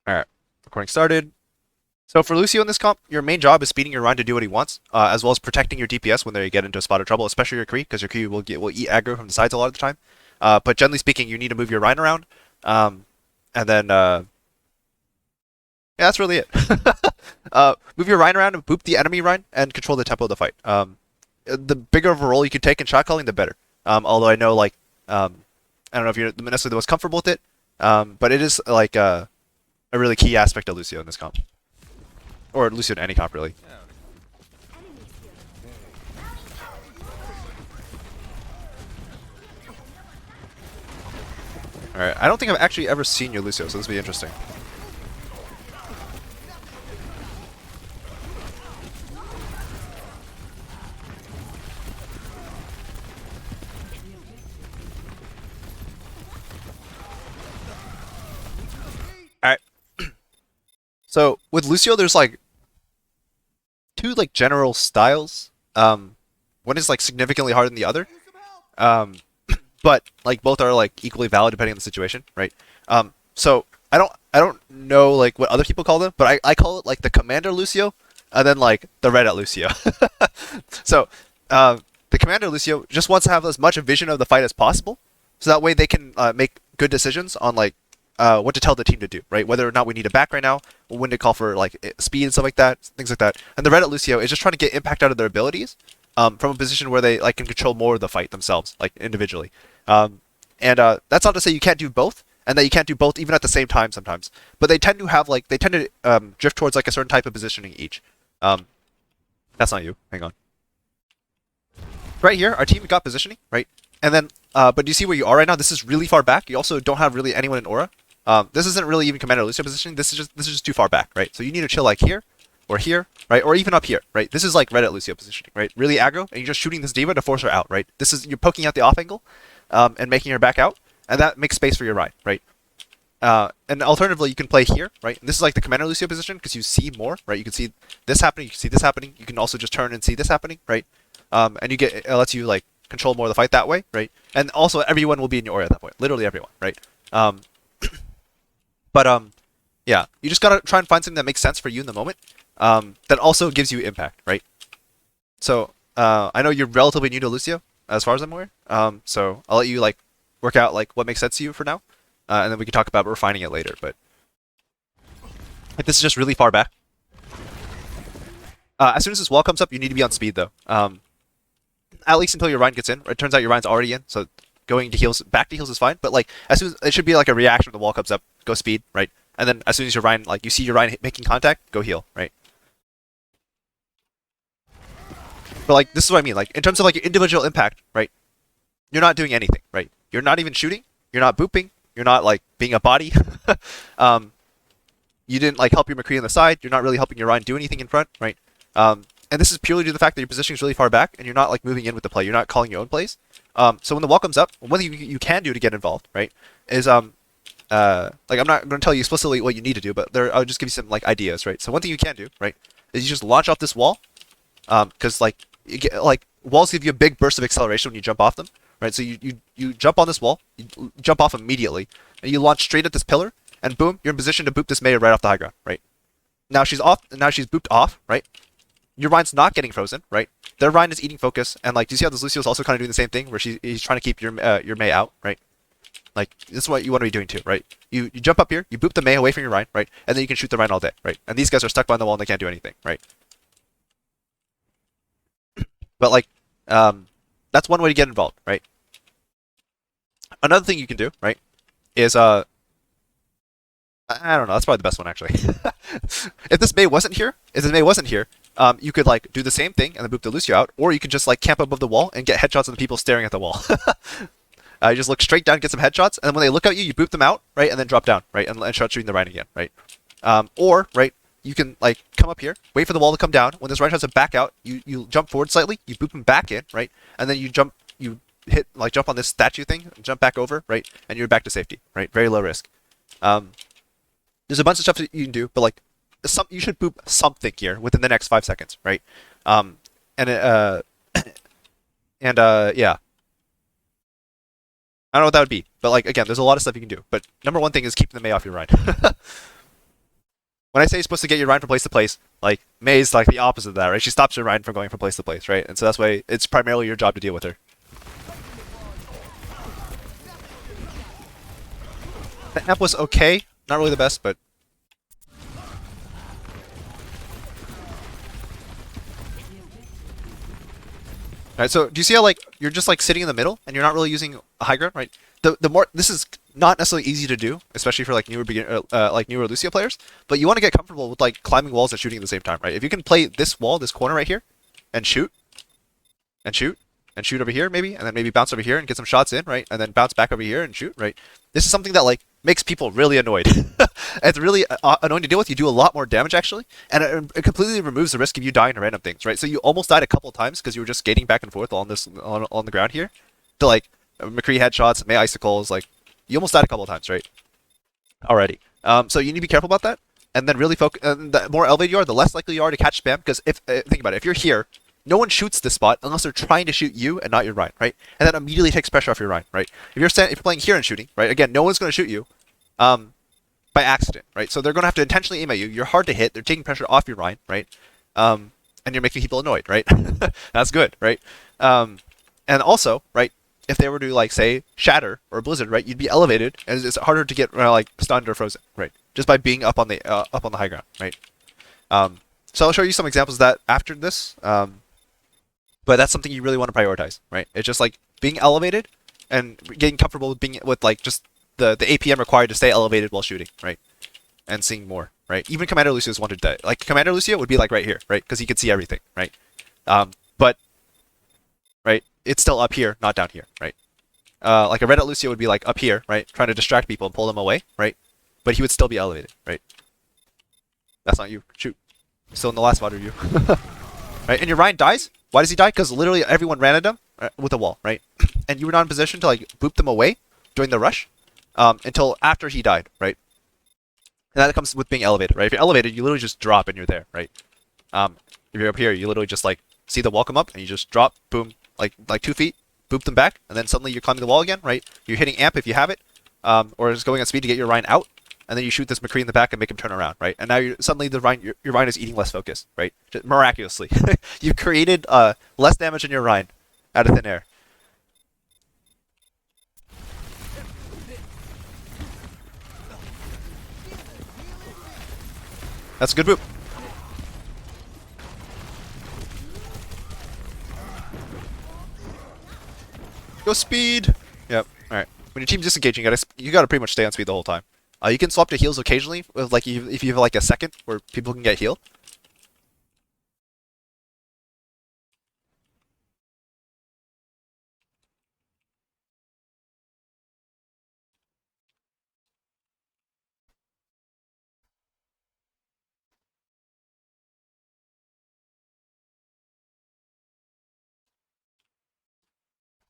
Alright, recording started. So for Lucio in this comp, your main job is speeding your Rhine to do what he wants, as well as protecting your DPS when they get into a spot of trouble, especially your Kree, because your Kree will eat aggro from the sides a lot of the time. But generally speaking, you need to move your Rhine around, and then yeah, that's really it. Move your Rhine around and boop the enemy Rhine and control the tempo of the fight. The bigger of a role you can take in shot calling, the better. Although I know I don't know if you're necessarily the most comfortable with it, but it is a really key aspect of Lucio in this comp. Or Lucio in any comp, really. Alright, I don't think I've actually ever seen your Lucio, so this will be interesting. Alright. So, with Lucio, there's two general styles. One is significantly harder than the other. Um, but both are equally valid depending on the situation, right? So I don't know what other people call them, but I call it the Commander Lucio, and then the Red at Lucio. So the Commander Lucio just wants to have as much vision of the fight as possible, so that way they can make good decisions on what to tell the team to do, right? Whether or not we need a back right now, when to call for speed and stuff like that, things like that. And the Red at Lucio is just trying to get impact out of their abilities, from a position where they can control more of the fight themselves, individually. And that's not to say you can't do both, and that you can't do both even at the same time sometimes. But they tend to have drift towards a certain type of positioning each. Um, that's not you. Hang on. Right here, our team got positioning, right? And then, but do you see where you are right now? This is really far back. You also don't have really anyone in aura. This isn't really even Commander Lucio positioning. This is just too far back, right? So you need to chill here, right? Or even up here, right? This is Red at Lucio positioning, right? Really aggro, and you're just shooting this diva to force her out, right? You're poking out the off angle, and making her back out, and that makes space for your ride, right? And alternatively, you can play here, right? And this is the Commander Lucio position because you see more, right? You can see this happening, you can see this happening. You can also just turn and see this happening, right? And it lets you control more of the fight that way, right? And also everyone will be in your aura at that point, literally everyone, right? Um, but yeah, you just gotta try and find something that makes sense for you in the moment, that also gives you impact, right? So I know you're relatively new to Lucio, as far as I'm aware. So I'll let you work out what makes sense to you for now, and then we can talk about refining it later. But this is just really far back. As soon as this wall comes up, you need to be on speed though. At least until your Rhine gets in. It turns out your Rhine's already in, so going to heals, back to heals is fine. But as soon as it should be a reaction when the wall comes up, go speed, right? And then as soon as your Rhine, you see your Rhine making contact, go heal, right? But this is what I mean. In terms of your individual impact, right? You're not doing anything, right? You're not even shooting. You're not booping. You're not being a body. um, you didn't help your McCree on the side. You're not really helping your Ryan do anything in front, right? And this is purely due to the fact that your positioning is really far back and you're not moving in with the play. You're not calling your own plays. So when the wall comes up, one thing you can do to get involved, right, is I'm not going to tell you explicitly what you need to do, but I'll just give you some ideas, right? So one thing you can do, right, is you just launch off this wall, because you get walls give you a big burst of acceleration when you jump off them, right? So you jump on this wall, you jump off immediately, and you launch straight at this pillar, and boom, you're in position to boop this Mei right off the high ground, right? Now she's off. Now she's booped off, right? Your Rhine's not getting frozen, right? Their Rhine is eating focus, and do you see how this Lucio is also kind of doing the same thing, where he's trying to keep your Mei out, right? This is what you want to be doing too, right? You jump up here, you boop the Mei away from your Rhine, right? And then you can shoot the Rhine all day, right? And these guys are stuck behind the wall and they can't do anything, right? But that's one way to get involved, right? Another thing you can do, right, is I don't know, that's probably the best one actually. If this Mei wasn't here, you could do the same thing and then boop the Lucio out, or you could just camp above the wall and get headshots of the people staring at the wall. You just look straight down, get some headshots, and then when they look at you, you boop them out, right, and then drop down, right, and start shooting the Rhine again, right? Or right, you can come up here, wait for the wall to come down. When this Rhine tries to back out, you jump forward slightly, you boop him back in, right, and then you hit jump on this statue thing, jump back over, right, and you're back to safety, right? Very low risk. There's a bunch of stuff that you can do, but you should boop something here within the next 5 seconds, right? And yeah, I don't know what that would be, but again, there's a lot of stuff you can do. But number one thing is keeping the Mei off your ride. When I say you're supposed to get your Ryan from place to place, like May's like the opposite of that, right? She stops your Ryan from going from place to place, right? And so that's why it's primarily your job to deal with her. The amp was okay, not really the best, but right. So do you see how like you're just like sitting in the middle and you're not really using a high ground, right? The more this is not necessarily easy to do, especially for like newer Lucio players. But you want to get comfortable with like climbing walls and shooting at the same time, right? If you can play this wall, this corner right here, and shoot, and shoot, and shoot over here maybe, and then maybe bounce over here and get some shots in, right? And then bounce back over here and shoot, right? This is something that like makes people really annoyed. It's really annoying to deal with. You do a lot more damage actually, and it completely removes the risk of you dying to random things, right? So you almost died a couple of times because you were just skating back and forth on this on the ground here, to like McCree headshots, May icicles, like you almost died a couple of times, right? Already. So you need to be careful about that, and then really focus. And the more elevated you are, the less likely you are to catch spam. Because if think about it, if you're here, no one shoots this spot unless they're trying to shoot you and not your Ryan, right? And that immediately takes pressure off your Ryan, right? If you're playing here and shooting, right? Again, no one's going to shoot you, by accident, right? So they're going to have to intentionally aim at you. You're hard to hit. They're taking pressure off your Ryan, right? And you're making people annoyed, right? That's good, right? And also, right? If they were to like say shatter or blizzard, right? You'd be elevated, and it's harder to get like stunned or frozen, right? Just by being up on the high ground, right? So I'll show you some examples of that after this. But that's something you really want to prioritize, right? It's just like being elevated and getting comfortable with being with like just the APM required to stay elevated while shooting, right? And seeing more, right? Even Commander Lucio's wanted to like Commander Lucio would be like right here, right? Because he could see everything, right? But right, it's still up here, not down here, right? Like a Reddit Lucio would be like up here, right? Trying to distract people and pull them away, right? But he would still be elevated, right? That's not you. Shoot. Still in the last VOD review. Right? And your Ryan dies. Why does he die? Because literally everyone ran at him with a wall, right? And you were not in position to like boop them away during the rush until after he died, right? And that comes with being elevated, right? If you're elevated, you literally just drop and you're there, right? If you're up here, you literally just like see the wall come up and you just drop, boom, like 2 feet, boop them back, and then suddenly you're climbing the wall again, right? You're hitting amp if you have it, or just going at speed to get your Ryan out, and then you shoot this McCree in the back and make him turn around, right? And now suddenly the Ryan, your Ryan is eating less focus, right? Just miraculously, you've created less damage in your Ryan out of thin air. That's a good boop. Go speed. Yep. All right. When your team's disengaging, you gotta pretty much stay on speed the whole time. You can swap to heals occasionally, with like if you have like a second where people can get heal.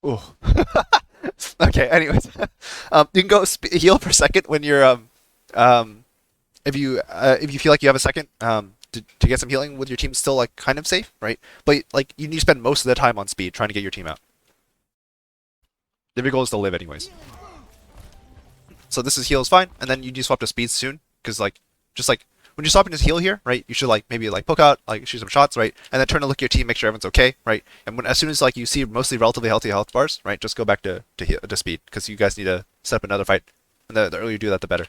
Ooh. Okay. Anyways, you can go heal per second when you're if you feel like you have a second to get some healing with your team still like kind of safe, right? But like you need to spend most of the time on speed trying to get your team out. The big goal is to live anyways. So this is heal is fine, and then you do swap to speed soon, because like just like when you're swapping to heal here, right? You should like maybe like poke out, like shoot some shots, right? And then turn to look at your team, make sure everyone's okay, right? And as soon as like you see mostly relatively healthy health bars, right? Just go back to speed, because you guys need to set up another fight, and the earlier you do that, the better.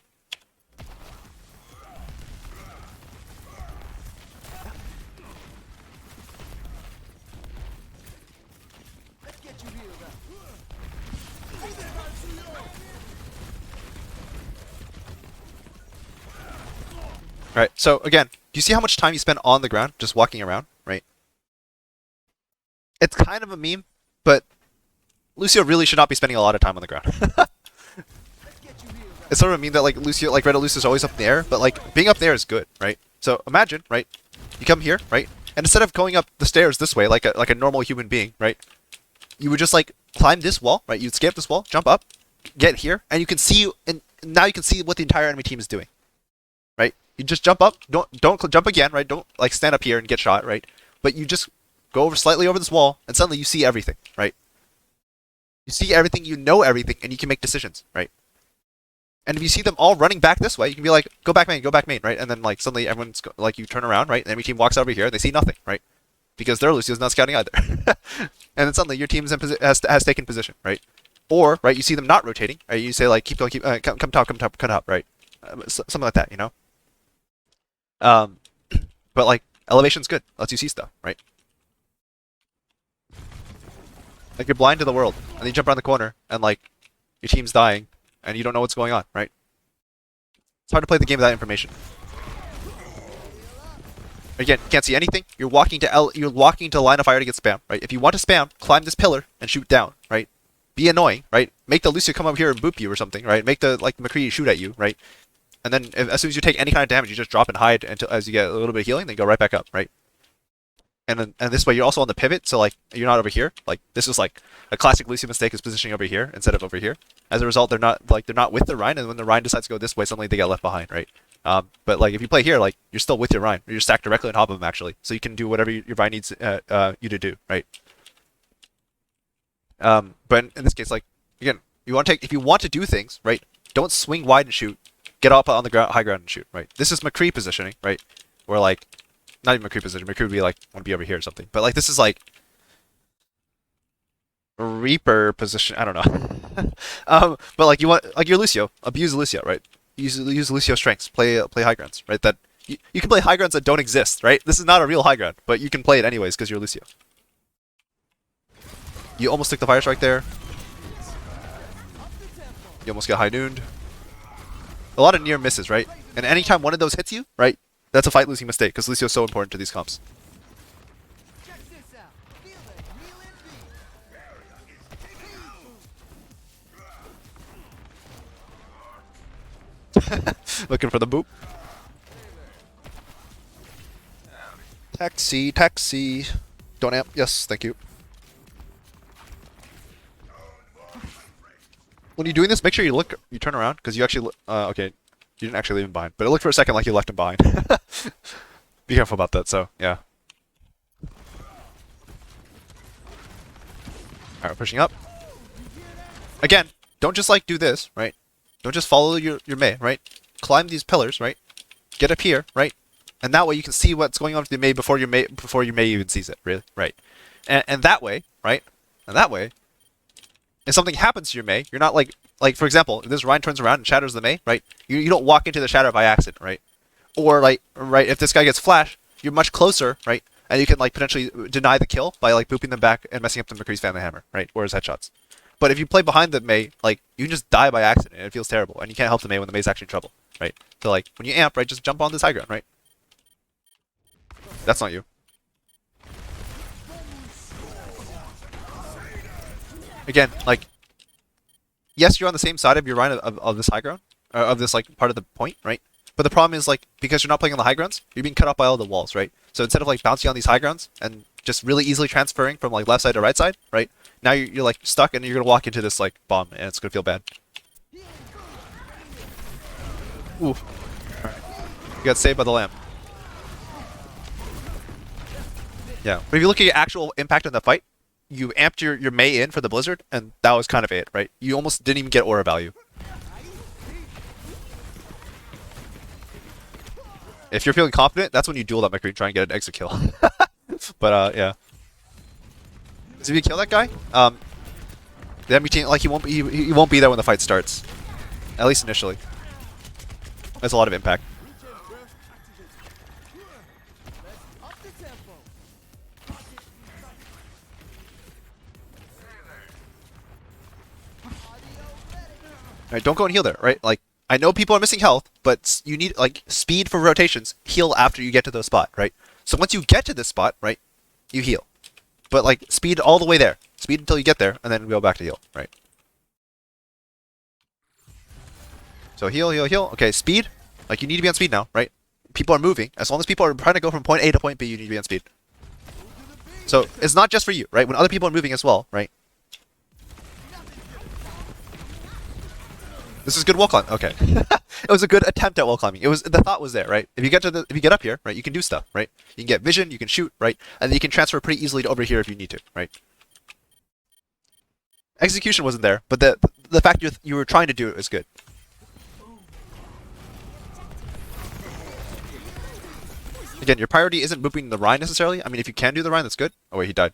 Right. So again, do you see how much time you spend on the ground just walking around, right? It's kind of a meme, but Lucio really should not be spending a lot of time on the ground. It's sort of a meme that like Lucio, like Reddit Lucio's always up in the air, but like being up there is good, right? So imagine, right? You come here, right? And instead of going up the stairs this way, like a normal human being, right? You would just like climb this wall, right? You'd escape this wall, jump up, get here, and you can see, and now you can see what the entire enemy team is doing, right? You just jump up, don't jump again, right? Don't like stand up here and get shot, right? But you just go over slightly over this wall, and suddenly you see everything, right? You see everything, you know everything, and you can make decisions, right? And if you see them all running back this way, you can be like, go back main, right? And then like suddenly everyone's like, you turn around, right? And every team walks over here and they see nothing, right? Because their Lucio's not scouting either. And then suddenly your team has taken position, right? Or right, you see them not rotating, right? You say like, keep going, come top, right? Something like that, you know. Um, but like elevation's good, lets you see stuff, right? Like you're blind to the world, and then you jump around the corner, and like your team's dying, and you don't know what's going on, right? It's hard to play the game without information. Again, you can't see anything. You're walking to line of fire to get spam, right? If you want to spam, climb this pillar and shoot down, right? Be annoying, right? Make the Lucio come up here and boop you or something, right? Make the like McCree shoot at you, right? And then as soon as you take any kind of damage, you just drop and hide until as you get a little bit of healing, then go right back up, right? And this way you're also on the pivot, so like you're not over here. Like this is like a classic Lucio mistake is positioning over here instead of over here. As a result, they're not with the Rhine, and when the Rhine decides to go this way, suddenly they get left behind, right? But like if you play here, like you're still with your Rhine. You're stacked directly on top of them actually, so you can do whatever your Rhine needs you to do, right? But in this case, like again, if you want to do things, right? Don't swing wide and shoot. Get up on the high ground and shoot, right? This is McCree positioning, right? Where like not even McCree position. McCree would be like want to be over here or something. But like this is like Reaper position. I don't know. But like you want like your Lucio, abuse Lucio, right? Use Lucio strengths. Play high grounds, right? That you can play high grounds that don't exist, right? This is not a real high ground, but you can play it anyways because you're Lucio. You almost took the fire strike there. You almost got high nooned. A lot of near misses, right? And anytime one of those hits you, right? That's a fight losing mistake because Lucio's so important to these comps. Looking for the boop. Taxi. Don't amp. Yes, thank you. When you're doing this, make sure you turn around because you actually okay, you didn't actually leave him behind, but it looked for a second like you left him behind. Be careful about that. So yeah. All right, pushing up. Again, don't just like do this, right? Don't just follow your Mei, right? Climb these pillars, right? Get up here, right? And that way you can see what's going on with the Mei before your Mei even sees it, really, right? And that way, right? And that way, if something happens to your Mei, you're not like for example, if this Rhine turns around and shatters the Mei, right? You don't walk into the shatter by accident, right? Or like right, if this guy gets flash, you're much closer, right? And you can like potentially deny the kill by like booping them back and messing up the McCree's family hammer, right? Or his headshots. But if you play behind the Mei, like you can just die by accident and it feels terrible, and you can't help the Mei when the Mei's actually in trouble, right? So like when you amp, right, just jump on this high ground, right? That's not you. Again, like yes, you're on the same side of your Rhine of this high ground, of this like part of the point, right? But the problem is like because you're not playing on the high grounds, you're being cut off by all the walls, right? So instead of like bouncing on these high grounds and just really easily transferring from like left side to right side, right? Now you're like stuck and you're gonna walk into this like bomb and it's gonna feel bad. Ooh. Alright. You got saved by the lamp. Yeah. But if you look at your actual impact on the fight, you amped your Mei in for the Blizzard, and that was kind of it, right? You almost didn't even get aura value. If you're feeling confident, that's when you duel that McCree and try and get an exit kill. But yeah. So if you kill that guy, the enemy team, like he won't be there when the fight starts. At least initially. That's a lot of impact. Alright, don't go and heal there, right? Like, I know people are missing health, but you need, like, speed for rotations. Heal after you get to the spot, right? So once you get to this spot, right, you heal. But, like, speed all the way there. Speed until you get there, and then go back to heal, right? So heal. Okay, speed. Like, you need to be on speed now, right? People are moving. As long as people are trying to go from point A to point B, you need to be on speed. So it's not just for you, right? When other people are moving as well, right? This is good wall climb. Okay, it was a good attempt at wall climbing. It was the thought was there, right? If you get up here, right, you can do stuff, right? You can get vision, you can shoot, right, and then you can transfer pretty easily to over here if you need to, right? Execution wasn't there, but the fact you were trying to do it was good. Again, your priority isn't booping the Rhine necessarily. I mean, if you can do the Rhine, that's good. Oh wait, he died.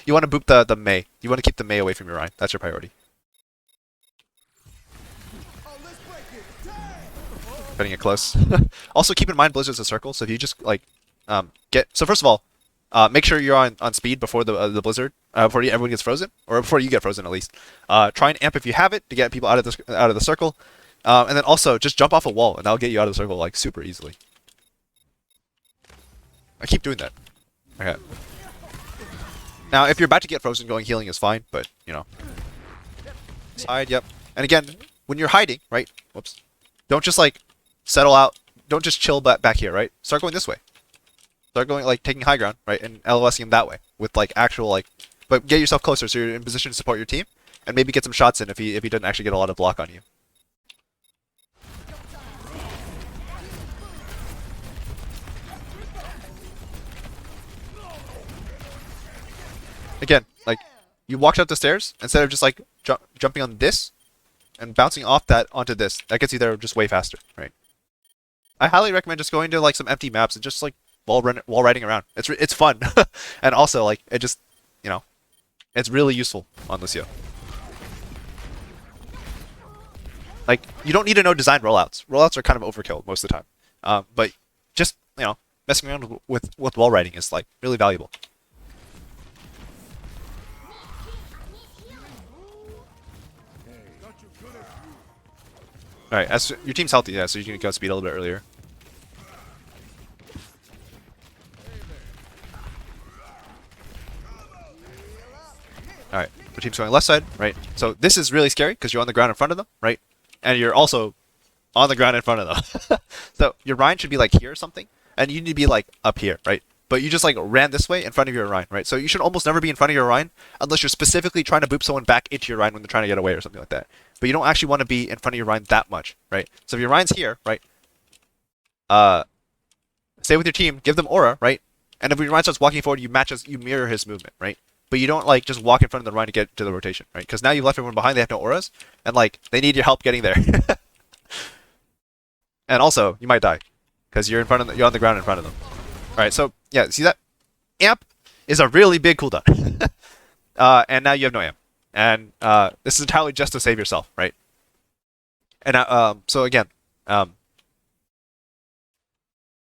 You want to boop the Mei. You want to keep the Mei away from your Rhine. That's your priority. Cutting it close. Also, keep in mind Blizzard's a circle, so if you just like so first of all, make sure you're on speed before the Blizzard, before everyone gets frozen, or before you get frozen at least. Try and amp if you have it to get people out of the circle, and then also just jump off a wall, and that'll get you out of the circle like super easily. I keep doing that. Okay. Now, if you're about to get frozen, going healing is fine, but you know. Side, yep. And again, when you're hiding, right? Whoops. Don't just like settle out. Don't just chill back here, right? Start going this way. Start going like taking high ground, right, and LOSing him that way with like actual like. But get yourself closer so you're in position to support your team, and maybe get some shots in if he doesn't actually get a lot of block on you. Again, like, you walked up the stairs, instead of just, like, jumping on this, and bouncing off that onto this. That gets you there just way faster, right? I highly recommend just going to, like, some empty maps and just, like, wall riding around. It's fun. And also, like, it just, you know, it's really useful on Lucio. Like, you don't need to know design rollouts. Rollouts are kind of overkill most of the time. But just, you know, messing around with wall riding is, like, really valuable. Alright, as your team's healthy, yeah, so you can go speed a little bit earlier. Alright, the team's going left side, right? So this is really scary because you're on the ground in front of them, right? And you're also on the ground in front of them. So your Rhine should be like here or something, and you need to be like up here, right? But you just like ran this way in front of your Rhine, right? So you should almost never be in front of your Rhine unless you're specifically trying to boop someone back into your Rhine when they're trying to get away or something like that. But you don't actually want to be in front of your Rhine that much, right? So if your Rhine's here, right? Stay with your team, give them aura, right? And if your Rhine starts walking forward, you mirror his movement, right? But you don't like just walk in front of the Rhine to get to the rotation, right? Because now you've left everyone behind, they have no auras, and like they need your help getting there. And also, you might die because you're on the ground in front of them. All right, so yeah, see that amp is a really big cooldown, and now you have no amp, and this is entirely just to save yourself, right? And so again,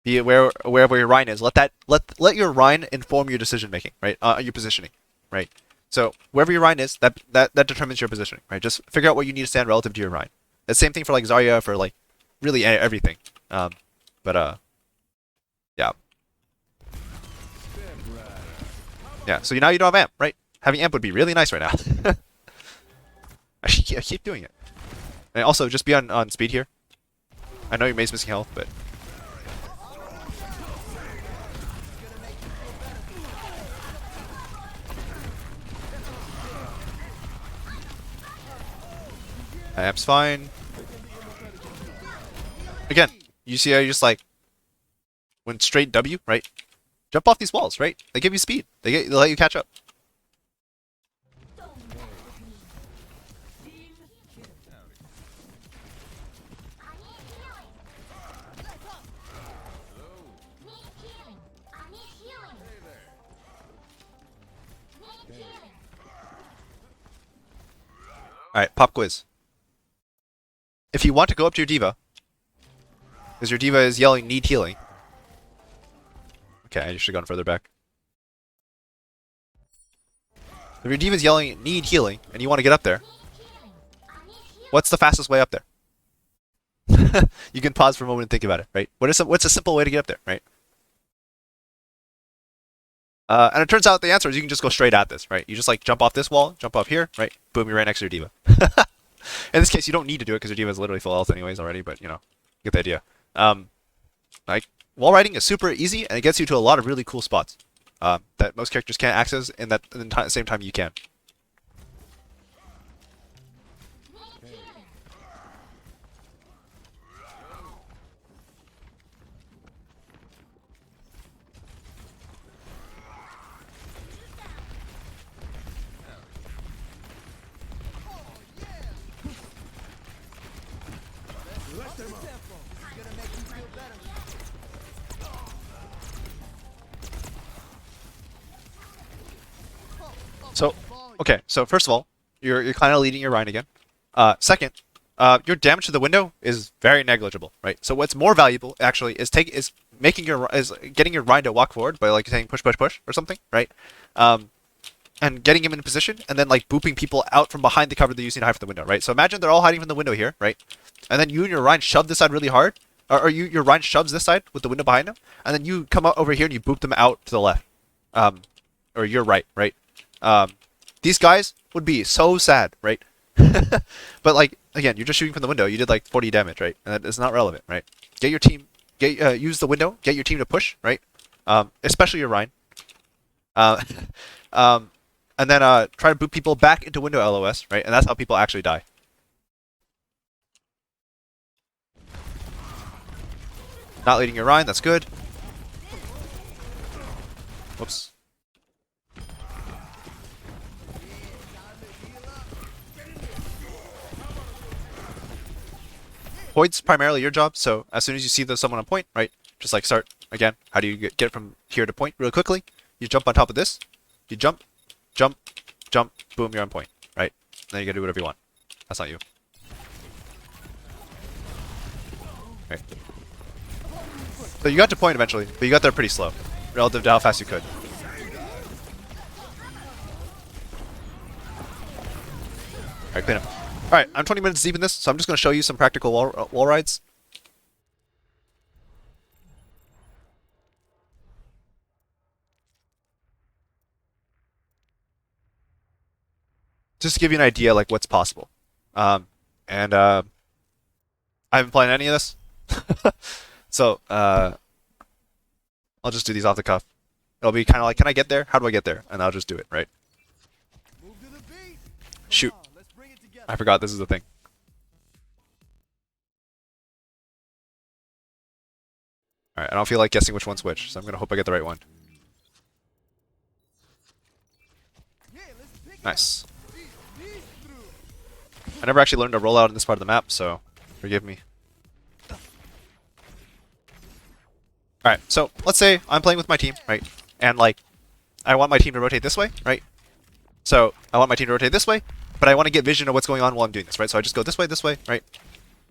be aware where your Rhine is. Let your Rhine inform your decision making, right? Your positioning, right? So wherever your Rhine is, that determines your positioning, right? Just figure out where you need to stand relative to your Rhine. The same thing for like Zarya, for like really everything. Yeah. Yeah, so now you don't have amp, right? Having amp would be really nice right now. I keep doing it. And also, just be on speed here. I know your Mei's missing health, but... Amp's fine. Again, you see how you just like... went straight W, right? Jump off these walls, right? They give you speed. They let you catch up. Alright, pop quiz. If you want to go up to your diva, because your diva is yelling need healing. Okay, I should have gone further back. If your diva's yelling need healing and you want to get up there, what's the fastest way up there? You can pause for a moment and think about it, right? What's a simple way to get up there, right? And it turns out the answer is you can just go straight at this, right? You just like jump off this wall, jump up here, right? Boom, you're right next to your diva. In this case, you don't need to do it because your diva is literally full health anyways already, but you know, you get the idea. Like, wall riding is super easy and it gets you to a lot of really cool spots that most characters can't access in the same time you can. So, okay, so first of all, you're kind of leading your Rhine again. Second, your damage to the window is very negligible, right? So what's more valuable actually is getting your Rhine to walk forward by like saying push push push or something, right? Um, and getting him in position and then like booping people out from behind the cover they're using to hide from the window, right? So imagine they're all hiding from the window here, right? And then you and your Rhine shove this side really hard, or your Rhine shoves this side with the window behind him, and then you come out over here and you boop them out to the left, or your right, right? Um, these guys would be so sad, right? But like again, you're just shooting from the window. You did like 40 damage, right? And it's not relevant, right? Get your team, use the window, get your team to push, right? Especially your Rhine. Uh, um, and then try to boot people back into window LOS, right? And that's how people actually die. Not leading your Rhine, that's good. Whoops. Point's primarily your job, so as soon as you see someone on point, right, just like start again. How do you get from here to point really quickly? You jump on top of this. You jump, jump, jump, boom, you're on point, right? Then you can do whatever you want. That's not you. Right. So you got to point eventually, but you got there pretty slow, relative to how fast you could. Alright, clean up. Alright, I'm 20 minutes deep in this, so I'm just going to show you some practical wall rides. Just to give you an idea, like, what's possible. And I haven't played any of this. So, I'll just do these off the cuff. It'll be kind of like, can I get there? How do I get there? And I'll just do it, right? Shoot. I forgot this is the thing. Alright, I don't feel like guessing which one's which, so I'm gonna hope I get the right one. Nice. I never actually learned to roll out in this part of the map, so forgive me. Alright, so let's say I'm playing with my team, right? And like, I want my team to rotate this way, right? So I want my team to rotate this way, but I want to get vision of what's going on while I'm doing this, right? So I just go this way, right?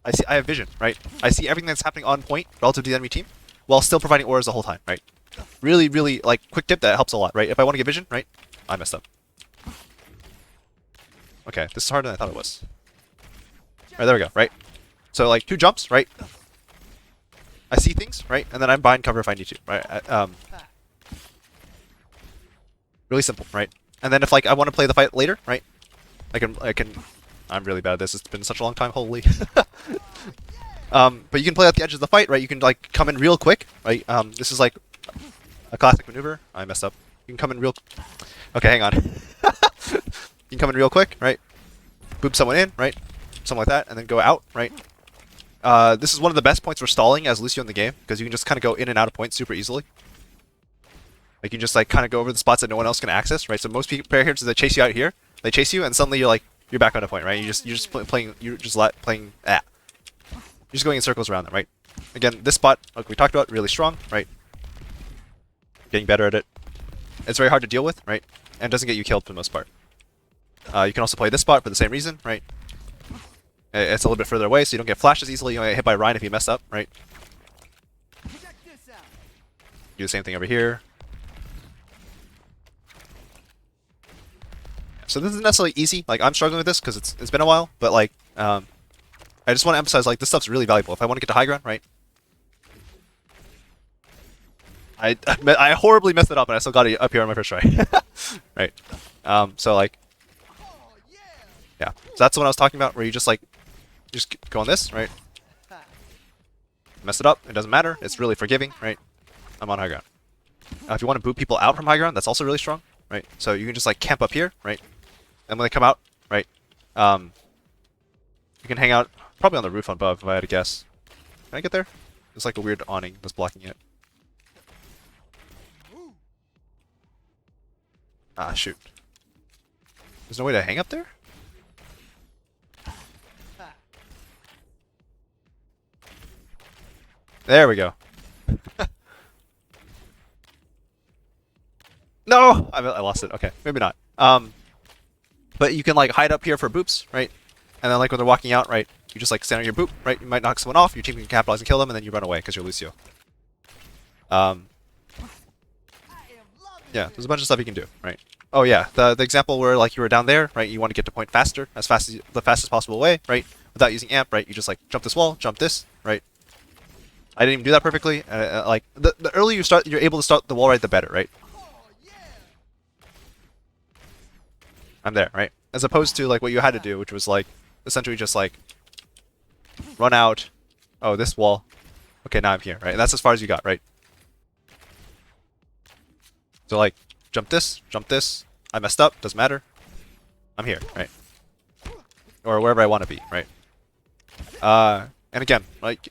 I have vision, right? I see everything that's happening on point relative to the enemy team, while still providing auras the whole time, right? Really, really, like, quick tip that helps a lot, right? If I want to get vision, right? I messed up. Okay, this is harder than I thought it was. Alright, there we go, right? So, like, 2 jumps, right? I see things, right? And then I'm behind cover if I need to, right? Really simple, right? And then if, like, I want to play the fight later, right? I'm really bad at this. It's been such a long time, holy. But you can play at the edge of the fight, right? You can, like, come in real quick, right? This is, like, a classic maneuver. I messed up. You can come in real... Okay, hang on. You can come in real quick, right? Boop someone in, right? Something like that, and then go out, right? This is one of the best points for stalling as Lucio in the game, because you can just kind of go in and out of points super easily. Like, you just, like, kind of go over the spots that no one else can access, right? So most player here, they chase you out here, they chase you, and suddenly you're, like, you're back on a point, right? You're just playing, you're just going in circles around them, right? Again, this spot, like we talked about, really strong, right? Getting better at it. It's very hard to deal with, right? And doesn't get you killed for the most part. You can also play this spot for the same reason, right? It's a little bit further away, so you don't get flashes easily. You don't get hit by Rhine if you mess up, right? Do the same thing over here. So this isn't necessarily easy. Like, I'm struggling with this because it's been a while, but like, I just want to emphasize, like, this stuff's really valuable. If I want to get to high ground, right? I horribly messed it up, and I still got it up here on my first try. Right. So like, yeah. So that's what I was talking about, where you just like, just go on this, right? Mess it up. It doesn't matter. It's really forgiving, right? I'm on high ground. If you want to boot people out from high ground, that's also really strong, right? So you can just like camp up here, right? And when they come out, right? You can hang out probably on the roof above, if I had to guess. Can I get there? There's like a weird awning that's blocking it. Ah, shoot. There's no way to hang up there? There we go. No! I lost it. Okay, maybe not. But you can like hide up here for boops, right? And then like when they're walking out, right, you just like stand on your boop, right? You might knock someone off, your team can capitalize and kill them, and then you run away because you're Lucio. Yeah, there's a bunch of stuff you can do, right? Oh yeah, the example where like you were down there, right? You want to get to point faster, as fast as the fastest possible way, right? Without using amp, right? You just like jump this wall, jump this, right? I didn't even do that perfectly. Like the earlier you start, you're able to start the wall right, the better, right? I'm there, right? As opposed to like what you had to do, which was like essentially just like run out. Oh, this wall. Okay, now I'm here, right? And that's as far as you got, right? So like jump this. I messed up, doesn't matter. I'm here, right? Or wherever I want to be, right? And again, like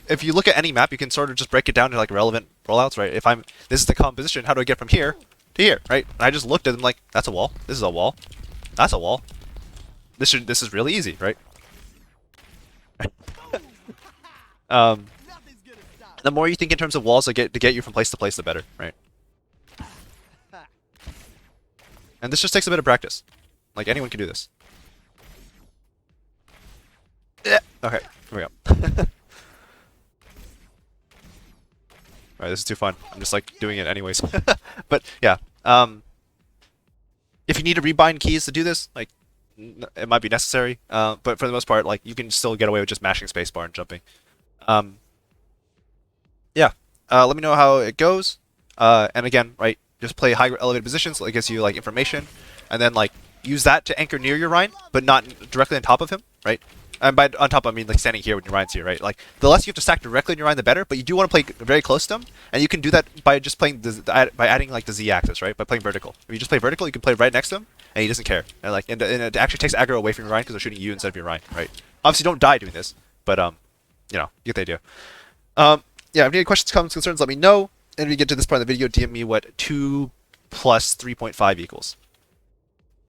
if you look at any map, you can sort of just break it down to like relevant rollouts, right? If this is the composition, how do I get from here to here, right? And I just looked at them like, that's a wall. This is a wall. That's a wall. This is really easy, right? The more you think in terms of walls to get you from place to place, the better, right? And this just takes a bit of practice. Like anyone can do this. Yeah. Okay, here we go. Alright, this is too fun. I'm just like doing it anyways. But yeah, if you need to rebind keys to do this, like it might be necessary. But for the most part, like you can still get away with just mashing spacebar and jumping. Yeah. Let me know how it goes. And again, right, just play high elevated positions. So it gives you like information, and then like use that to anchor near your Rhine, but not directly on top of him, right? And by on top, I mean like standing here when your Rhine's here, right? Like the less you have to stack directly in your Rhine, the better. But you do want to play very close to them, and you can do that by just playing by adding like the Z-axis, right? By playing vertical. If you just play vertical, you can play right next to him, and he doesn't care. And like and it actually takes aggro away from your Rhine because they're shooting you instead of your Rhine, right? Obviously, don't die doing this, but you know, you get the idea. Yeah, if you have any questions, comments, concerns, let me know. And if you get to this part of the video, DM me what 2 plus 3.5 equals.